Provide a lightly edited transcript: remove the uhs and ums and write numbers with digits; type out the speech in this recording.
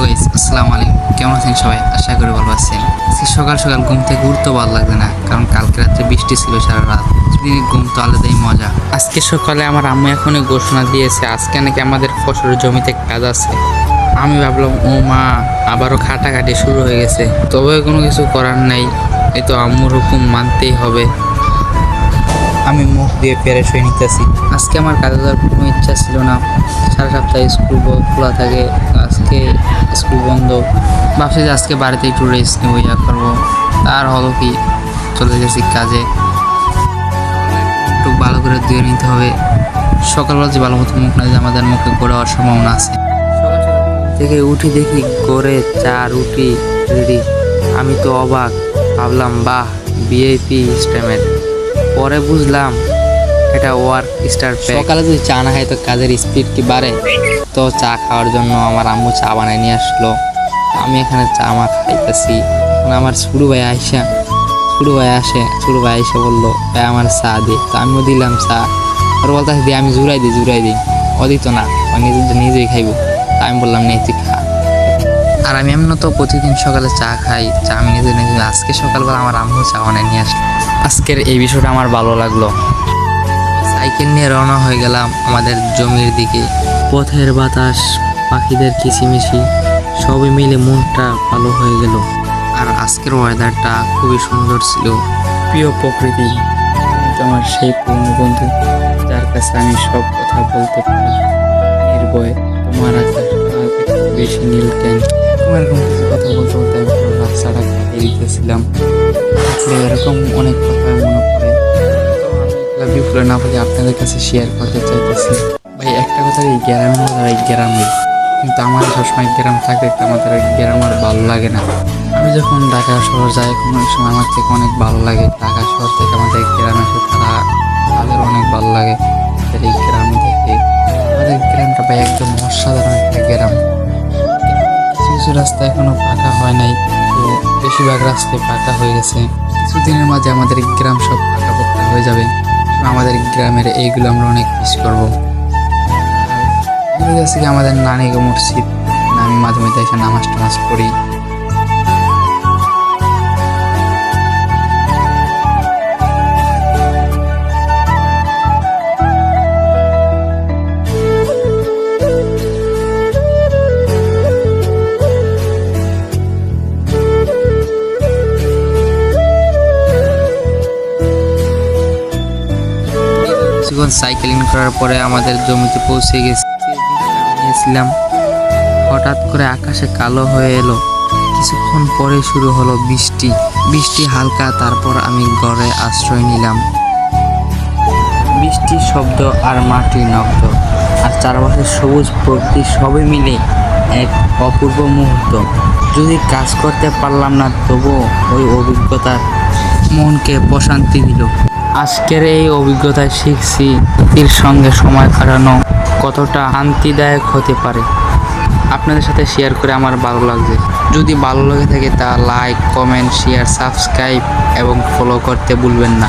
Hello guys, আসসালামু আলাইকুম। কেমন আছেন সবাই? আশা করি ভালো আছেন। আজকে সকাল সকাল ঘুম থেকে উঠতে ভালো লাগছে না, কারণ কালকে রাত্রে বৃষ্টি ছিল সারা রাত। দিনের ঘুম তো আলাদাই মজা। আজকে সকালে আমার আম্মু এখনই ঘোষণা দিয়েছে আজকে নাকি আমাদের ফসলের জমিতে কাজ আছে। আমি ভাবলাম ও মা, আবারও খাটাখাটি শুরু হয়ে গেছে। তবে কোনো কিছু করার নাই, এই তো আম্মুর হুকুম মানতেই হবে। আমি মুখ দিয়ে ফ্রেশ হয়ে নিতেছি। আজকে আমার কাজে যাওয়ার কোনো ইচ্ছা ছিল না। সারা সপ্তাহে স্কুল খোলা থাকে, আজকে স্কুল বন্ধ। ভাবছি যে আজকে বাড়িতে একটু রেস্ট নেবো, ইয়া করবো। তার হলো কি, চলে গেছি কাজে। একটু ভালো করে ধুয়ে নিতে হবে। সকালবেলা যে ভালো মতো মুখ না দিলে আমাদের মুখে ঘোরে হওয়ার সম্ভাবনা আছে। সকাল সকাল থেকে উঠি দেখি করে চা রুটি রেডি। আমি তো অবাক, ভাবলাম বাহ, ভিআইপি সিস্টেমের। পরে বুঝলাম এটা ওয়ার্ক স্টার প্যাক। সকালে যদি চা না খাই তো কাজের স্পিড কি বাড়ে? তো চা খাওয়ার জন্য আমার আম্মু চা বানায় নিয়ে আসলো। আমি এখানে চা মা খাইতেছি। আমার ছোটো ভাই আসে বললো ভাই আমার চা দে। তো আমিও দিলাম চা। ওর বলতেছে দিয়ে আমি জুড়াই দিই। ও দিত না, ও নিজেই খাইবো। তা আমি বললাম নে তুই খা। আর আমি এমন তো প্রতিদিন সকালে চা খাই, চা আমি নিজে আজকে সকালবেলা আমার আম্মু চা বানায় নিয়ে আসলো। আজকের এই বিষয়টা আমার ভালো লাগলো। সাইকেল নিয়ে রওনা হয়ে গেলাম আমাদের জমির দিকে। পথের বাতাস, পাখিদের কিচিমিচি সবই মিলে মনটা ভালো হয়ে গেল। আর আজকের ওয়েদারটা খুবই সুন্দর ছিল। প্রিয় প্রকৃতি, আমার সেই পুরনো বন্ধু, যার কাছে আমি সব কথা বলতে পারি নির্ভয়ে। তোমার আকাশটা একটু বেশি নীল কেন? তোমার কিছু কথা বলতে বলতে আমি পুরো রাস্তাটা কাটিয়ে দিতেছিলাম। এরকম অনেক কথা মনে পড়ে। বিপুলে না বলে আপনাদের কাছে শেয়ার করতে চাইতেছি। ভাই একটা কথা, এই গ্রামের মধ্যে এই গ্রামে, কিন্তু আমার সবসময় গ্রাম থাকতে আমাদের গ্রাম আর ভালো লাগে না। আমি যখন ঢাকা শহর যাই কোনো সময় আমার থেকে অনেক ভালো লাগে। ঢাকা শহর থেকে আমাদের গ্রামে এসে তাদের অনেক ভালো লাগে। এই গ্রামে থেকে আমাদের গ্রামটা ভাই একদম অসাধারণ একটা গ্রাম। কিছু কিছু রাস্তা এখনো পাকা হয় নাই, তো বেশিরভাগ রাস্তায় পাকা হয়ে গেছে। কিছুদিনের মাঝে আমাদের গ্রাম সব পাকা পক্কা হয়ে যাবে। আমাদের গ্রামের এইগুলো আমরা অনেক মিস করবো। আর আছে কি আমাদের নানিগো মসজিদ, আমি মাঝে মধ্যে এসে নামাজ টামাজ পড়ি। কিছুক্ষণ সাইকেলিং করার পরে আমাদের জমিতে পৌঁছে গেছিলাম। হঠাৎ করে আকাশে কালো হয়ে এলো। কিছুক্ষণ পরে শুরু হলো বৃষ্টি হালকা। তারপর আমি ঘরে আশ্রয় নিলাম। বৃষ্টির শব্দ আর মাটির নব্দ আর চারপাশের সবুজ প্রকৃতি সবই মিলে এক অপূর্ব মুহূর্ত। যদি কাজ করতে পারলাম না, তবুও ওই অভিজ্ঞতার মনকে প্রশান্তি দিল। আজকের এই অভিজ্ঞতায় শিখছি প্রকৃতির সঙ্গে সময় কাটানো কতটা শান্তিদায়ক হতে পারে। আপনাদের সাথে শেয়ার করে আমার ভালো লাগছে। যদি ভালো লেগে থাকে তা লাইক, কমেন্ট, শেয়ার, সাবস্ক্রাইব এবং ফলো করতে ভুলবেন না।